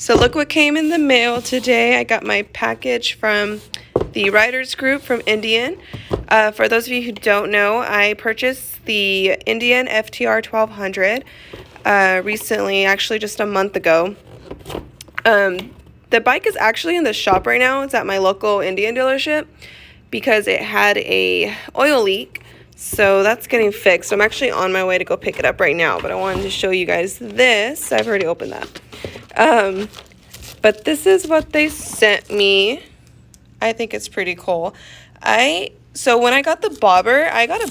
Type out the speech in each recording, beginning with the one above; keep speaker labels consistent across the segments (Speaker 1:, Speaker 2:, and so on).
Speaker 1: So look what came in the mail today. I got my package from the Riders Group from Indian. For those of you who don't know, I purchased the Indian FTR1200 recently, actually just a month ago. The bike is actually in the shop right now. It's at my local Indian dealership because it had a oil leak. So that's getting fixed. I'm actually on my way to go pick it up right now, but I wanted to show you guys this. I've already opened that. But this is what they sent me. I think it's pretty cool. So when I got the bobber, I got a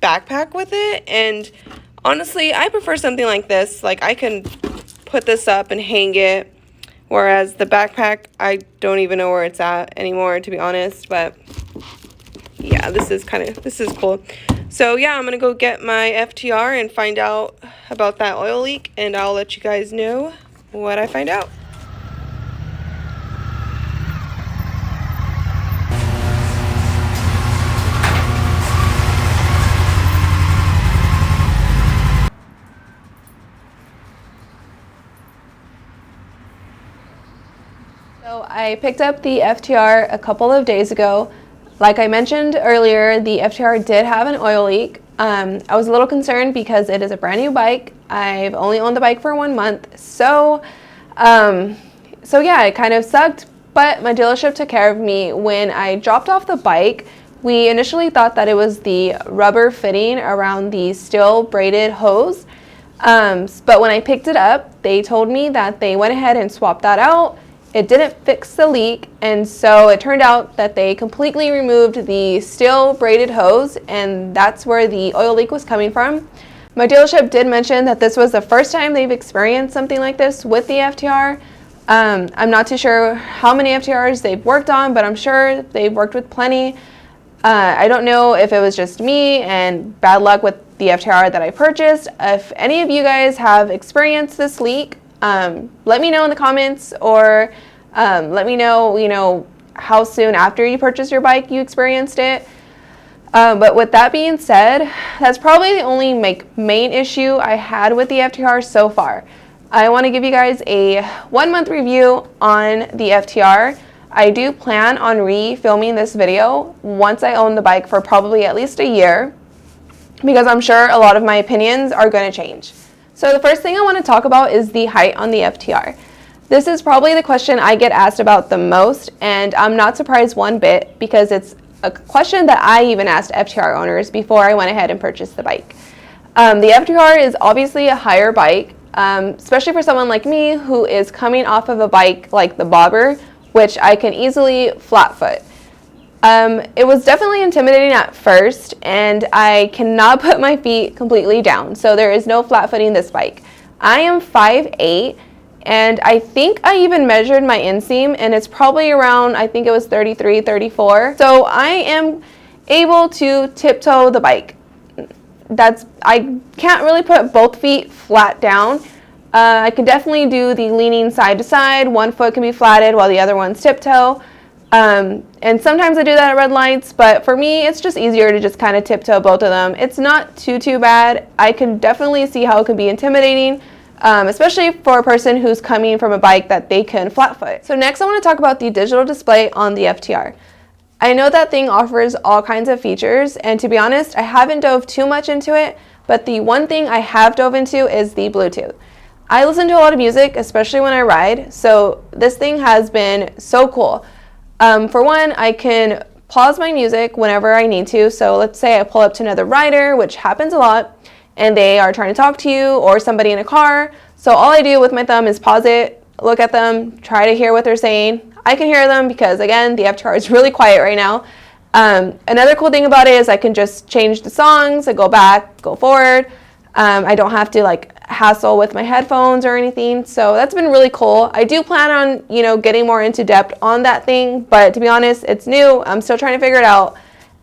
Speaker 1: backpack with it, and honestly, I prefer something like this. Like, I can put this up and hang it, whereas the backpack, I don't even know where it's at anymore, to be honest. But yeah, this is cool. So yeah, I'm gonna go get my FTR and find out about that oil leak, and I'll let you guys know what I find out. So I picked up the FTR a couple of days ago. Like I mentioned earlier, the FTR did have an oil leak. I was a little concerned because it is a brand new bike. I've only owned the bike for 1 month. So yeah, it kind of sucked, but my dealership took care of me. When I dropped off the bike, we initially thought that it was the rubber fitting around the steel braided hose. But when I picked it up, they told me that they went ahead and swapped that out. It didn't fix the leak, and so it turned out that they completely removed the steel braided hose, and that's where the oil leak was coming from. My dealership did mention that this was the first time they've experienced something like this with the FTR. I'm not too sure how many FTRs they've worked on, but I'm sure they've worked with plenty. I don't know if it was just me and bad luck with the FTR that I purchased. If any of you guys have experienced this leak, let me know in the comments, or let me know, how soon after you purchased your bike you experienced it. But with that being said, that's probably the only main issue I had with the FTR so far. I want to give you guys a 1 month review on the FTR. I do plan on re-filming this video once I own the bike for probably at least a year, because I'm sure a lot of my opinions are going to change. So the first thing I want to talk about is the height on the FTR. This is probably the question I get asked about the most, and I'm not surprised one bit, because it's a question that I even asked FTR owners before I went ahead and purchased the bike. The FTR is obviously a higher bike, especially for someone like me who is coming off of a bike like the bobber, which I can easily flat foot. It was definitely intimidating at first, and I cannot put my feet completely down, so there is no flat footing this bike. I am 5'8", and I think I even measured my inseam, and it's probably around, I think it was 33, 34. So I am able to tiptoe the bike. I can't really put both feet flat down. I can definitely do the leaning side to side. One foot can be flatted while the other one's tiptoe. And sometimes I do that at red lights, but for me, it's just easier to just kind of tiptoe both of them. It's not too bad. I can definitely see how it could be intimidating, especially for a person who's coming from a bike that they can flat foot. So next I want to talk about the digital display on the FTR. I know that thing offers all kinds of features, and to be honest, I haven't dove too much into it, but the one thing I have dove into is the Bluetooth. I listen to a lot of music, especially when I ride, so this thing has been so cool. For one, I can pause my music whenever I need to. So let's say I pull up to another rider, which happens a lot, and they are trying to talk to you, or somebody in a car. So all I do with my thumb is pause it, look at them, try to hear what they're saying. I can hear them because, again, the FTR is really quiet right now. Another cool thing about it is I can just change the songs. I go back, go forward. I don't have to hassle with my headphones or anything, so that's been really cool. I do plan on getting more into depth on that thing, but to be honest, it's new. I'm still trying to figure it out,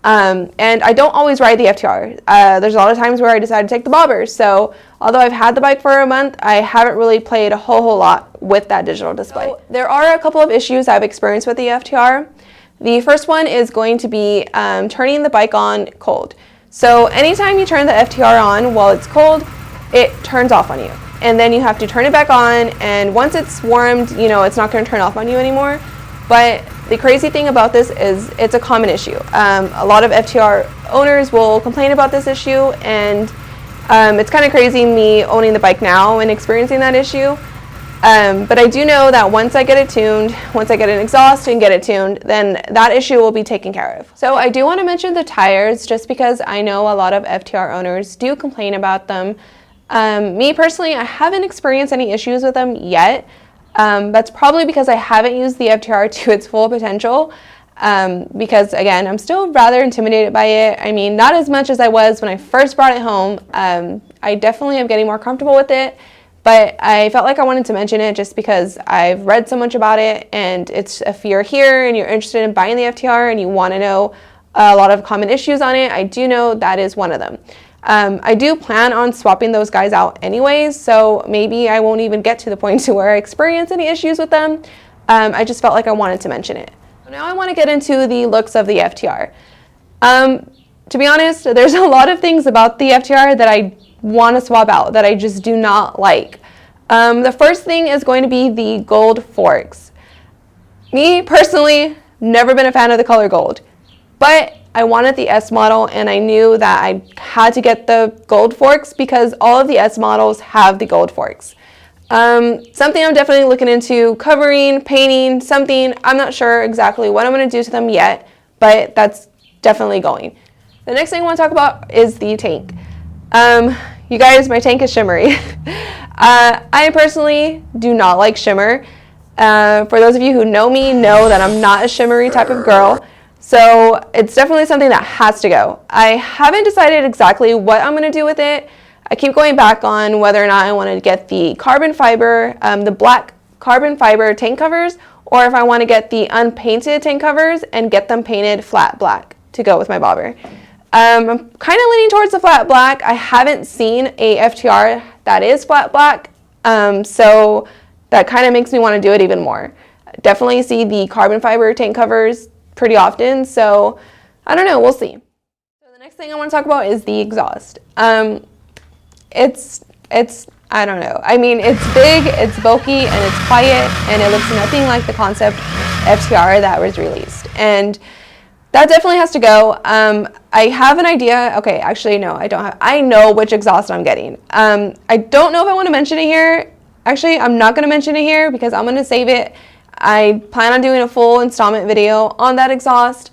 Speaker 1: and I don't always ride the FTR. There's a lot of times where I decide to take the bobbers, so although I've had the bike for a month, I haven't really played a whole lot with that digital display. So there are a couple of issues I've experienced with the FTR. The first one is going to be turning the bike on cold. So anytime you turn the FTR on while it's cold, it turns off on you. and then you have to turn it back on, and once it's warmed, you know, it's not going to turn off on you anymore. But the crazy thing about this is it's a common issue. A lot of FTR owners will complain about this issue, and it's kind of crazy me owning the bike now and experiencing that issue. But I do know that once I get it tuned, once I get an exhaust and get it tuned, then that issue will be taken care of. So I do want to mention the tires, just because I know a lot of FTR owners do complain about them. Me personally, I haven't experienced any issues with them yet. That's probably because I haven't used the FTR to its full potential. Because again, I'm still rather intimidated by it. I mean, not as much as I was when I first brought it home. I definitely am getting more comfortable with it, but I felt like I wanted to mention it just because I've read so much about it, and if you're here and you're interested in buying the FTR and you want to know a lot of common issues on it, I do know that is one of them. I do plan on swapping those guys out anyways, so maybe I won't even get to the point to where I experience any issues with them. I just felt like I wanted to mention it. So now I want to get into the looks of the FTR. To be honest, there's a lot of things about the FTR that I want to swap out, that I just do not like. The first thing is going to be the gold forks. Me personally, never been a fan of the color gold, but I wanted the S model, and I knew that I had to get the gold forks because all of the S models have the gold forks. Something I'm definitely looking into, covering, painting, something. I'm not sure exactly what I'm going to do to them yet, but that's definitely going. The next thing I want to talk about is the tank. You guys, my tank is shimmery. I personally do not like shimmer. For those of you who know me, know that I'm not a shimmery type of girl. So it's definitely something that has to go. I haven't decided exactly what I'm going to do with it. I keep going back on whether or not I want to get the carbon fiber, the black carbon fiber tank covers, or if I want to get the unpainted tank covers and get them painted flat black to go with my bobber. I'm kind of leaning towards the flat black. I haven't seen a FTR that is flat black, so that kind of makes me want to do it even more. Definitely see the carbon fiber tank covers pretty often, so I don't know, we'll see. So the next thing I want to talk about is the exhaust. It's I don't know. I mean, it's big, it's bulky, and it's quiet, and it looks nothing like the concept FTR that was released. And that definitely has to go. I have an idea. Okay, actually, no, I don't have. I know which exhaust I'm getting. I don't know if I want to mention it here. Actually, I'm not going to mention it here because I'm going to save it. I plan on doing a full installment video on that exhaust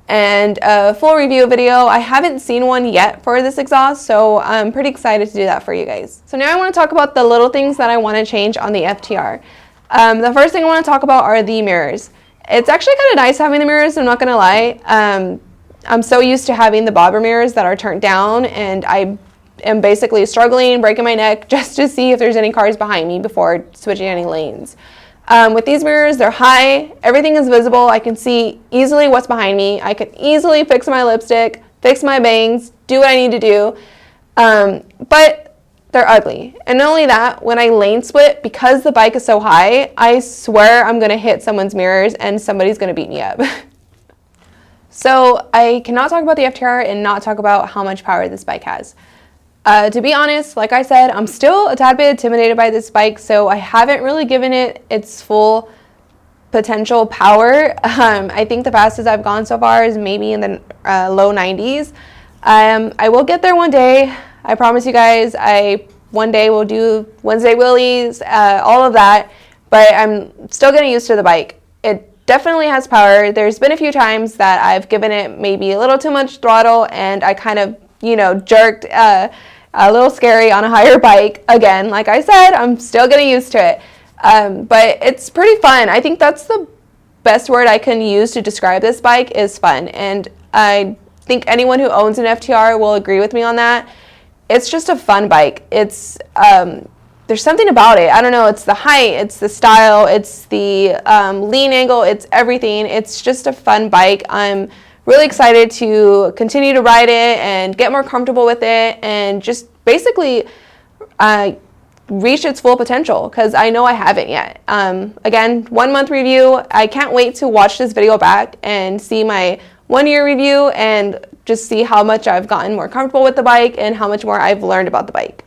Speaker 1: and a full review video. I haven't seen one yet for this exhaust, so I'm pretty excited to do that for you guys. So now I want to talk about the little things that I want to change on the FTR. The first thing I want to talk about are the mirrors. It's actually kind of nice having the mirrors, I'm not going to lie. I'm so used to having the bobber mirrors that are turned down, and I am basically struggling, breaking my neck just to see if there's any cars behind me before switching any lanes. With these mirrors, they're high, everything is visible, I can see easily what's behind me, I can easily fix my lipstick, fix my bangs, do what I need to do, but they're ugly. And not only that, when I lane split, because the bike is so high, I swear I'm going to hit someone's mirrors and somebody's going to beat me up. So I cannot talk about the FTR and not talk about how much power this bike has. To be honest, like I said, I'm still a tad bit intimidated by this bike, so I haven't really given it its full potential power. I think the fastest I've gone so far is maybe in the low 90s. I will get there one day. I promise you guys, one day will do Wednesday wheelies, all of that, but I'm still getting used to the bike. It definitely has power. There's been a few times that I've given it maybe a little too much throttle and I kind of, jerked a little scary on a higher bike. Again, like I said, I'm still getting used to it. But it's pretty fun. I think that's the best word I can use to describe this bike is fun. And I think anyone who owns an FTR will agree with me on that. It's just a fun bike. It's there's something about it. I don't know. It's the height, it's the style, it's the lean angle, it's everything. It's just a fun bike. I'm really excited to continue to ride it and get more comfortable with it and just basically reach its full potential because I know I haven't yet. Again, 1 month review. I can't wait to watch this video back and see my 1 year review and just see how much I've gotten more comfortable with the bike and how much more I've learned about the bike.